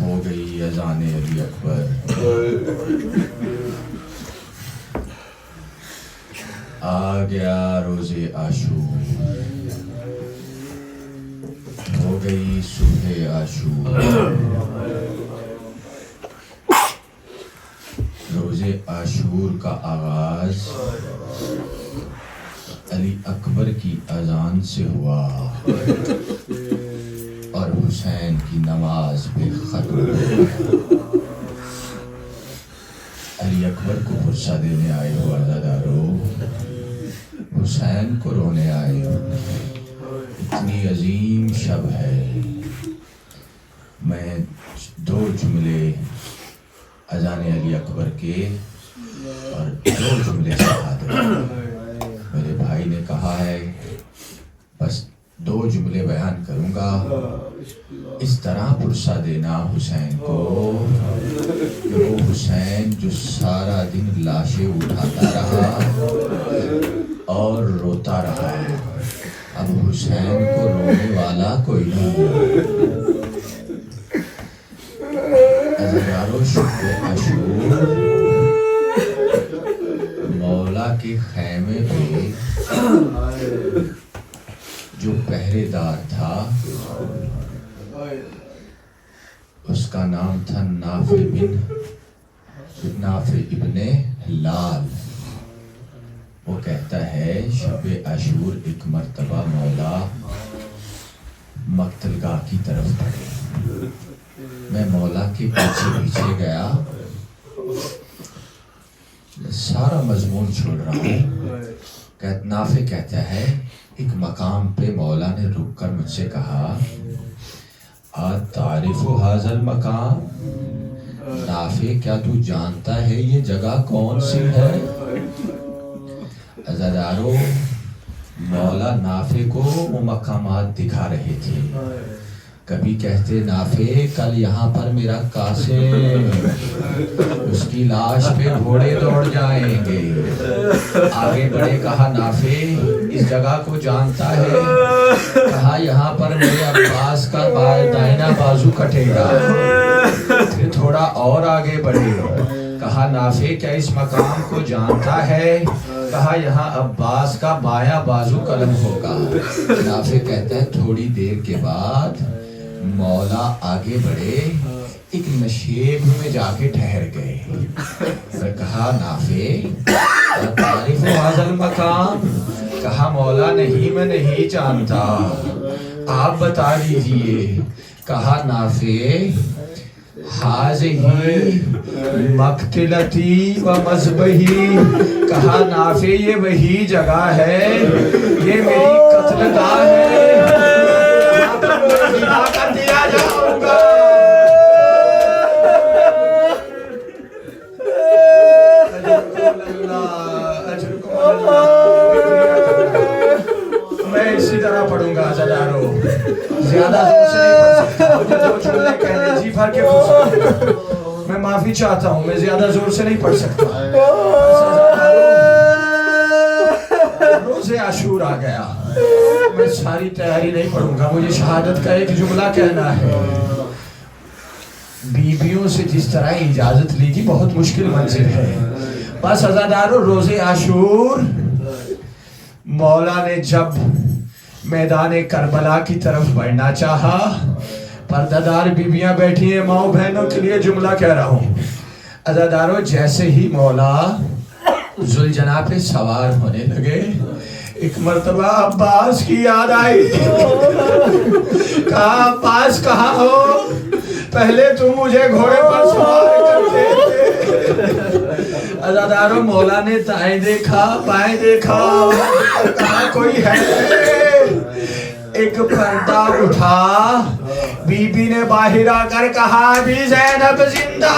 ہو گئی اذان علی اکبر، آ گیا روز عاشور، ہو گئی صبح عاشور۔ روز عاشور کا آغاز علی اکبر کی اذان سے ہوا اور حسین کی نماز پہ ختم ہوا۔ علی اکبر کو غصہ دینے آئے ہو عزادارو، حسین کو رونے آئے ہو۔ اتنی عظیم شب ہے، میں دو جملے اذان علی اکبر کے اور دو جملے شہادت، میرے بھائی نے کہا ہے بس دو جملے بیان کروں گا، اس طرح پرسہ دینا حسین کو کہ وہ حسین جو سارا دن لاشیں اٹھاتا رہا اور روتا رہا، اب حسین کو رونے والا کوئی نہیں۔ عزادارو، شب عاشور مولا کے خیمے پہ جو پہرے دار تھا اس کا نام تھا نافع ابن لال۔ وہ کہتا ہے شب عاشور ایک مرتبہ مولا مقتل گاہ کی طرف بڑھے، میں مولا کے پیچھے پیچھے گیا، سارا مضمون چھوڑ رہا ہوں۔ نافع کہتا ہے ایک مقام پہ مولا نے رک کر مجھ سے کہا تعریف ھذا المقام، نافع کیا تو جانتا ہے یہ جگہ کون سی ہے؟ عزادارو، مولا نافع کو وہ مقامات دکھا رہے تھے۔ کبھی کہتے نافع کل یہاں پر میرا قاسم، اس کی لاش پہ گھوڑے دوڑ جائیں گے۔ آگے بڑھے، کہا نافع اس جگہ کو جانتا ہے؟ کہا یہاں پر میرے عباس کا دائنا بازو کٹے گا۔ پھر تھوڑا اور آگے بڑھے، کہا نافع کیا اس مقام کو جانتا ہے؟ کہا یہاں عباس کا بایاں بازو قلم ہوگا۔ نافع کہتا ہے تھوڑی دیر کے بعد مولا آگے بڑھے، ایک نشیب میں جا کے ٹھہر گئے۔ پھر کہا نافع تعریف ھذا المقام؟ کہا مولا نہیں، میں نہیں جانتا، آپ بتا دیجئے۔ کہا نافع ھذہ مقتلتی و مذبحی، کہا نافع یہ وہی جگہ ہے، یہ میری قتل گاہ ہے، کر دیا جاؤں گا۔ میں اسی طرح پڑھوں گا عزادارو، زیادہ زور سے نہیں پڑھ سکتا، مجھے دو جملے کہنے جی بھر کے پوچھا، میں معافی چاہتا ہوں، میں زیادہ زور سے نہیں پڑھ سکتا۔ روز عاشور آ گیا، میں ساری تیاری نہیں پڑھوں گا، مجھے شہادت کا ایک جملہ کہنا ہے۔ بیویوں سے جس طرح اجازت لیجی بہت مشکل منزل ہے۔ بس عزادارو، روز عاشور مولا نے جب میدان کربلا کی طرف بڑھنا چاہا، پردہ دار بیویاں بیٹھی ہیں، ماؤں بہنوں کے لیے جملہ کہہ رہا ہوں۔ عزادارو، جیسے ہی مولا ذوالجناح پہ سوار ہونے لگے، ایک مرتبہ عباس کی یاد آئی۔ کہا عباس کہاں ہو؟ پہلے تم مجھے گھوڑے پر سوار کرتے تھے۔ عزادارو، مولا نے دائیں دیکھا، بائیں دیکھا، کہا کوئی ہے؟ ایک پردہ اٹھا، بی بی نے باہر آ کر کہا ابھی زینب زندہ۔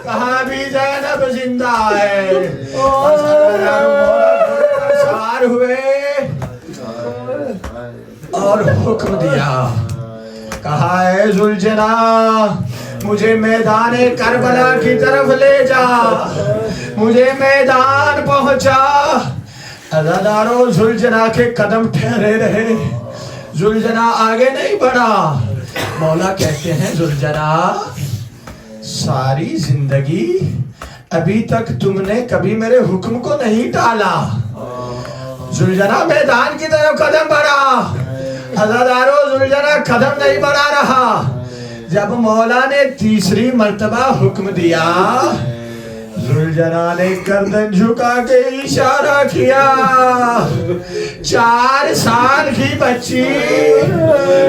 کہا ابھی زینب زندہ ہے۔ سوار ہوئے اور حکم دیا، کہا اے ذوالجناح مجھے میدان کربلا کی طرف لے جا، مجھے میدان پہنچا۔ عزادارو ذوالجنا کے قدم ٹھہرے رہے، ذوالجنا آگے نہیں بڑھا۔ مولا کہتے ہیں ذوالجنا ساری زندگی ابھی تک تم نے کبھی میرے حکم کو نہیں ٹالا۔ ذوالجنا میدان کی طرف قدم بڑھا، عزادارو ذوالجنا قدم نہیں بڑھا رہا۔ جب مولا نے تیسری مرتبہ حکم دیا، ذوالجنا نے گردن جھکا کے اشارہ کیا۔ 4 سال کی بچی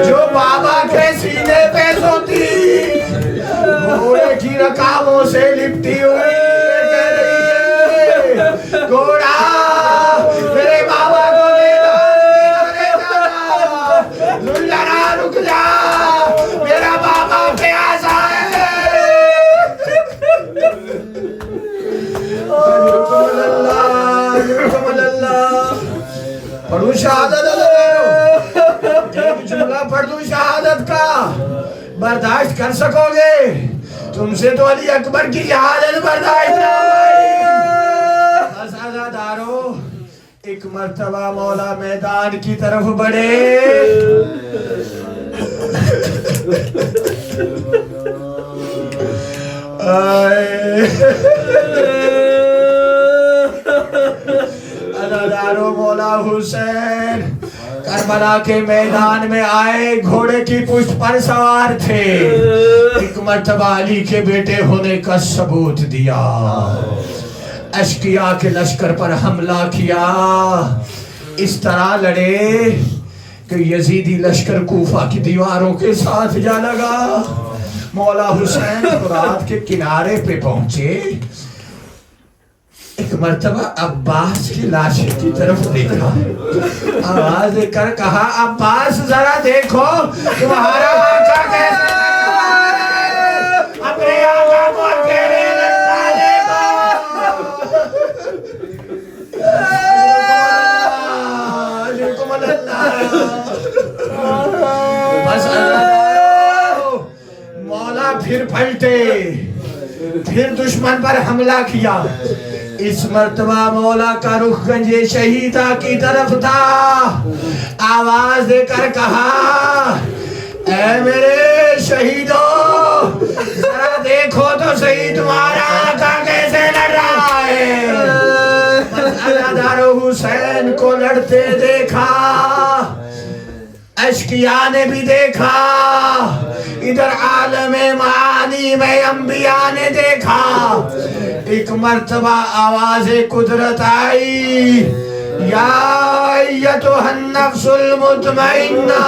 جو بابا کے سینے پہ سوتی، گھوڑے کی رکابوں سے لپٹی ہوئی کہہ رہی ہے، گھوڑا میرے بابا کو لے جا، ذوالجنا رک جا، میرا بابا پیاسا ہے۔ پڑھو شہادت، ایک جملہ پڑھ دوں شہادت کا، برداشت کر سکو گے؟ تم سے تو علی اکبر کی شہادت برداشت نہ ہوئی۔ بس عزادارو ایک مرتبہ مولا میدان کی طرف بڑھے، عزادارو مولا حسین کربلا کے میدان میں آئے، گھوڑے کی پشت پر سوار تھے۔ ایک مرتبہ علی کے بیٹے ہونے کا ثبوت دیا، اشقیاء کے لشکر پر حملہ کیا، اس طرح لڑے کہ یزیدی لشکر کوفہ کی دیواروں کے ساتھ جا لگا۔ مولا حسین فرات کے کنارے پہ پہنچے، ایک مرتبہ عباس کی لاش کی طرف دیکھا، آواز دے کر کہا عباس ذرا دیکھو تمہارا آقا کیسے اپنے آقا کو اکیلے لڑتا دیکھو۔ بس مولا پھر پلٹے، پھر دشمن پر حملہ کیا۔ اس مرتبہ مولا کا رخ گنج شہیدہ کی طرف تھا، آواز دے کر کہا اے میرے شہیدوں ذرا دیکھو تو صحیح تمہارا آقا کیسے لڑ رہا ہے۔ عزادارو حسین کو لڑتے دیکھا، اشقیاء نے بھی دیکھا، ادھر عالم معانی میں انبیاء نے دیکھا۔ ایک مرتبہ آواز قدرت آئی، یا ایتھا النفس المطمئنہ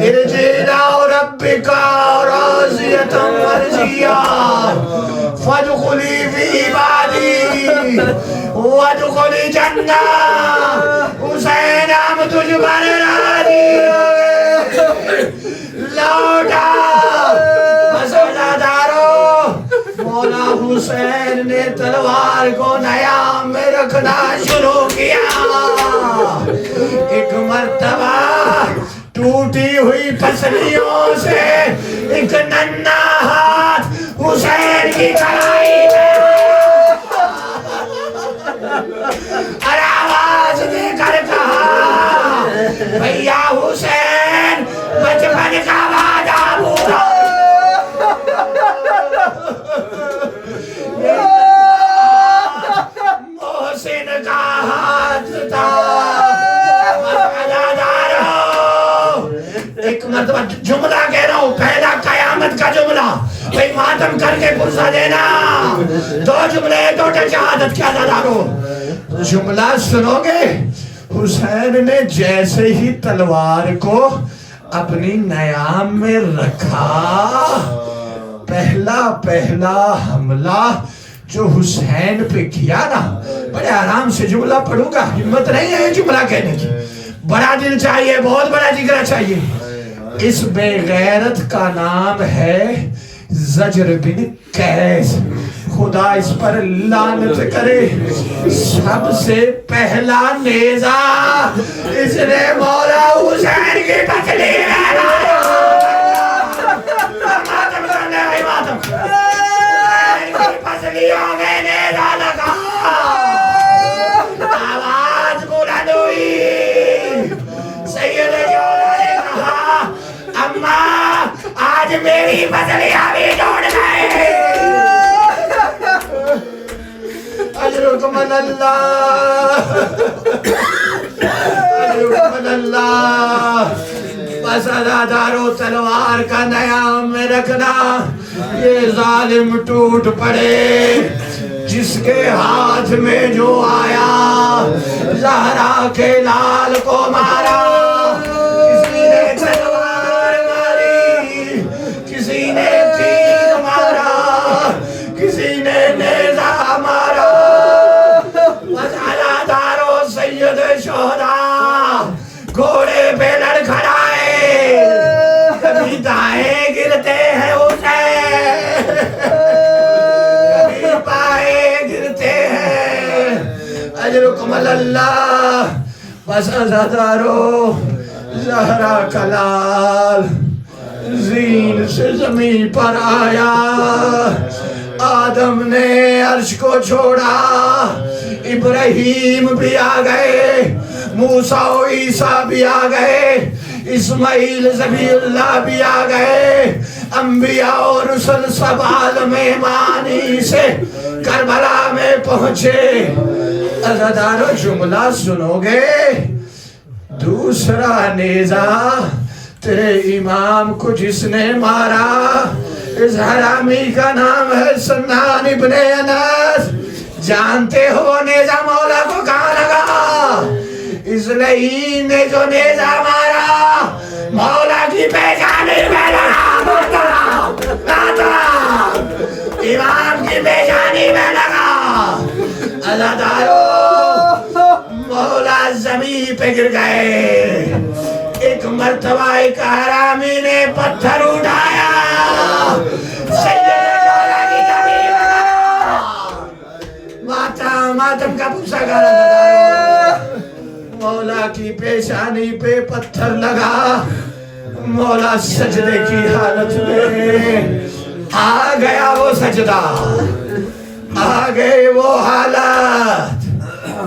ارجعی الی ربک راضیۃ مرضیہ فادخلی فی عبادی وادخلی جنہ۔ حسین ہم تجھ پر راضی ہوئے، لوٹا۔ عزادارو مولا حسین نے تلوار کو نیام میں رکھنا شروع کیا۔ ایک مرتبہ ٹوٹی ہوئی پسلیوں سے ایک ننھا ہاتھ حسین کی کلائی میں اور آواز دے کر کہا بھیا حسین بچپن کا وعدہ پورا۔ محسن کا ہاتھ تھا۔ ایک مرتبہ جملہ کہہ رہا ہوں، پہلا قیامت کا جملہ، بھئی ماتم کر کے پرسہ دینا۔ 2 جملے 2 شہادت کیا دارو، جملہ سنو گے؟ حسین نے جیسے ہی تلوار کو اپنی نیام میں رکھا، پہلا حملہ جو حسین پہ کیا نا، بڑے آرام سے جملہ پڑھوں گا، ہمت نہیں ہے جملہ کہنے کی، بڑا دل چاہیے، بہت بڑا جگرہ چاہیے۔ اس بے غیرت کا نام ہے زجر بن قیس، خدا اس پر لعنت کرے۔ سب سے پہلا نیزہ اس نے مولا حسین کی پتلی میں لایا۔ نیزہ لگا، آواز بلند ہوئی، سید جولا نے کہا اماں آج میری بدلیاں بھی ڈھونڈ گئے۔ اجرکم اللہ، اجرکم اللہ۔ بس ازادارو تلوار کا نیام میں رکھنا، یہ ظالم ٹوٹ پڑے جس کے ہاتھ میں جو آیا، زہرا کے لال کو مارا۔ کسی نے تلوار ماری، کسی نے تیر مارا، کسی نے نیزہ مارا۔ بس ازادارو سید شہداء گھوڑے پہ لڑکھڑائے، کبھی دائیں گرتے ہیں حسین، کبھی بائیں گرتے ہیں۔ اجرکم اللہ۔ بس ازادارو زہرا کا لال زین سے زمین پر آیا، آدم نے عرش کو چھوڑا، ابراہیم بھی آ گئے، موسیٰ و عیسیٰ بھی آ گئے، اسماعیل ذبیح اللہ بھی آ گئے، انبیاء و رسل سب عالم ایمانی سے کربلا میں پہنچے۔ عزادارو جملہ سنو گے، دوسرا نیزہ تیرے امام کو جس نے مارا، اس حرامی کا نام ہے سنان ابن انس۔ جانتے ہو نیزہ مولا کو کہاں لگا؟ اس لعین نے جو نیزہ مارا مولا کی پیشانی میں لگا، امام کی پیشانی میں لگا۔ عزادارو مولا زمین پہ گر گئے۔ ایک مرتبہ ایک حرامی نے پتھر اٹھایا، سید جولا کی زمین میں لگا، ماتم کا پوچھا گانا عزادارو۔ مولا کی پیشانی پہ پتھر لگا، مولا سجدے کی حالت میں آ گیا وہ سجدہ، آ گئے وہ حالت۔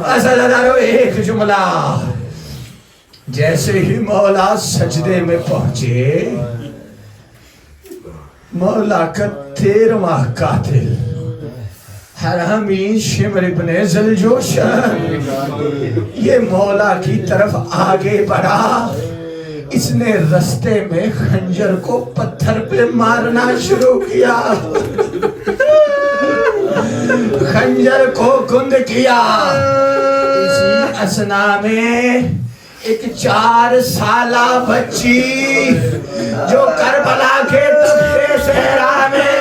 عزادارو ایک جملہ، جیسے ہی مولا سجدے میں پہنچے، مولا کا 13واں قاتل حرامی شمر ابن ذوالجوشن یہ مولا کی طرف آگے بڑھا۔ اس نے رستے میں خنجر کو پتھر پہ مارنا شروع کیا، خنجر کو گند کیا۔ اسی اثنا میں ایک 4 سالہ بچی جو کربلا کے تپتے صحرا میں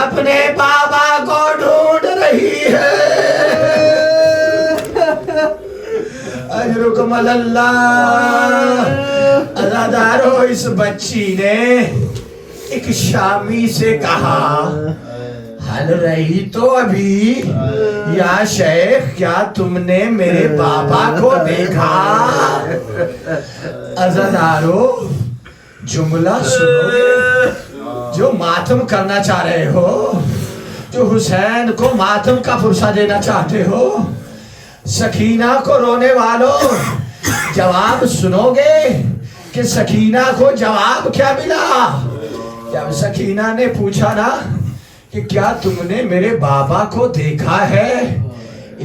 اپنے بابا کو ڈھونڈ رہی ہے۔ اجرکم اللہ۔ عزادارو اس بچی نے ایک شامی سے کہا حل رہی تو ابھی، یا شیخ کیا تم نے میرے بابا کو دیکھا؟ عزادارو جملہ سنو، جو ماتم کرنا چاہ رہے ہو، جو حسین کو ماتم کا فرصہ دینا چاہتے ہو، سکینہ کو رونے والوں جواب سنو گے کہ سکینہ کو جواب کیا ملا؟ جب سکینہ نے پوچھا نا کہ کیا تم نے میرے بابا کو دیکھا ہے،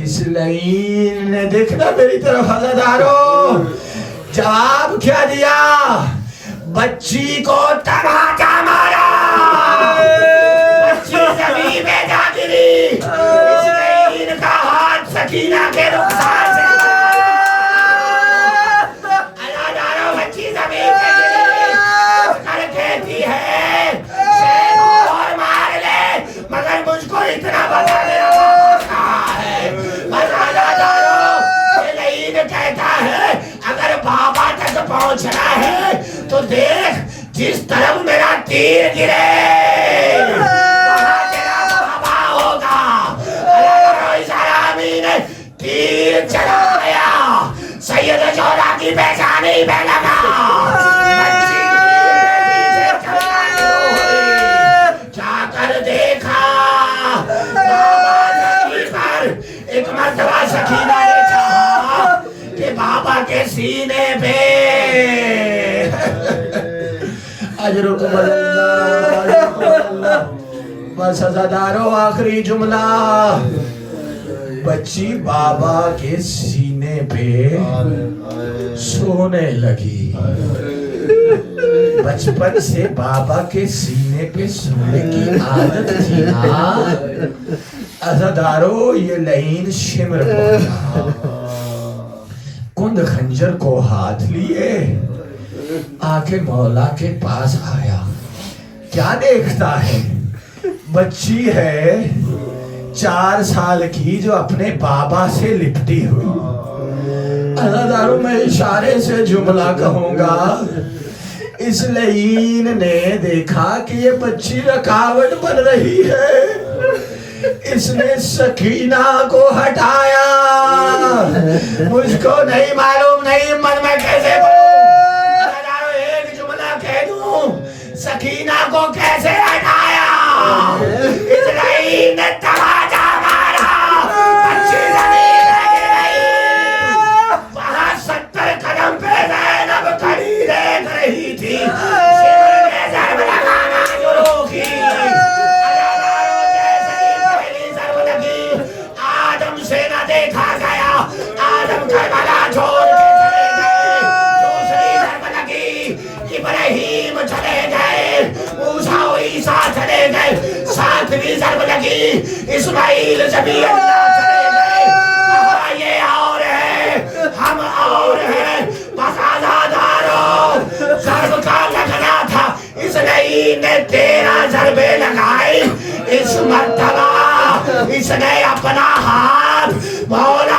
اس لعین نے دیکھنا میری طرف عزادارو جواب کیا دیا؟ بچی کو تماچا مارا، بچی زمین میں جا گری، اس لعین کا ہاتھ سکینہ کے رخسار سے عزادارو بچی زمین پہ گری، کر کہتی ہے مگر مجھ کو اتنا بتا میرا بابا کہاں ہے۔ بس عزادارو یہ لعین کہتا ہے اگر بابا تک پہنچنا ہے تو دیکھ جس طرف میرا تیر گرے وہاں تیرا بابا ہوگا۔ عزادارو اس حرامی نے تیر چلایا، سید جولا کی پیشانی پہ لگا، بچی دیکھا بابا ایک مرتبہ سکینہ نے چاہا کہ بابا کے سینے پہ اجرکم اللہ بس عزادارو آخری جملہ بچی بابا کے سینے پہ سونے لگی بچپن سے بابا کے سینے پہ سونے کی عادت تھی نا عزادارو یہ لعین شمر پڑا کند خنجر کو ہاتھ لیے آکے مولا کے پاس آیا کیا دیکھتا ہے بچی ہے 4 سال کی جو اپنے بابا سے لپٹی ہوئی عزادارو میں اشارے سے جملہ کہوں گا اس لعین نے دیکھا کہ یہ بچی رکاوٹ بن رہی ہے اس نے سکینہ کو ہٹایا مجھ کو نہیں معلوم نہیں من میں کیسے بولوں ایک جملہ کہہ دوں سکینہ کو کیسے ہٹایا اس لعین نے تماچا مارا بچی زمین لگی رہی وہاں 70 قدم پہ زینب کھڑی دیکھ رہی تھی شمر نے ضرب لگانا شروع کی عزادارو جیسے ہی پہلی ضرب لگی آدم سے نہ دیکھا گیا آدم کربلا چھوڑ کے چلے گئے دوسری ضرب لگی ابراہیم چلے گئے موسیٰ و عیسیٰ چلے گئے 7ویں ضرب لگی اسماعیل ذبیح اللہ چلے گئے کہا یہ اور ہے ہم اور ہیں بس عزادارو ضرب کا لگنا تھا اس لعین نے 13 ضربیں لگائی اس مرتبہ اس نے اپنا ہاتھ مولا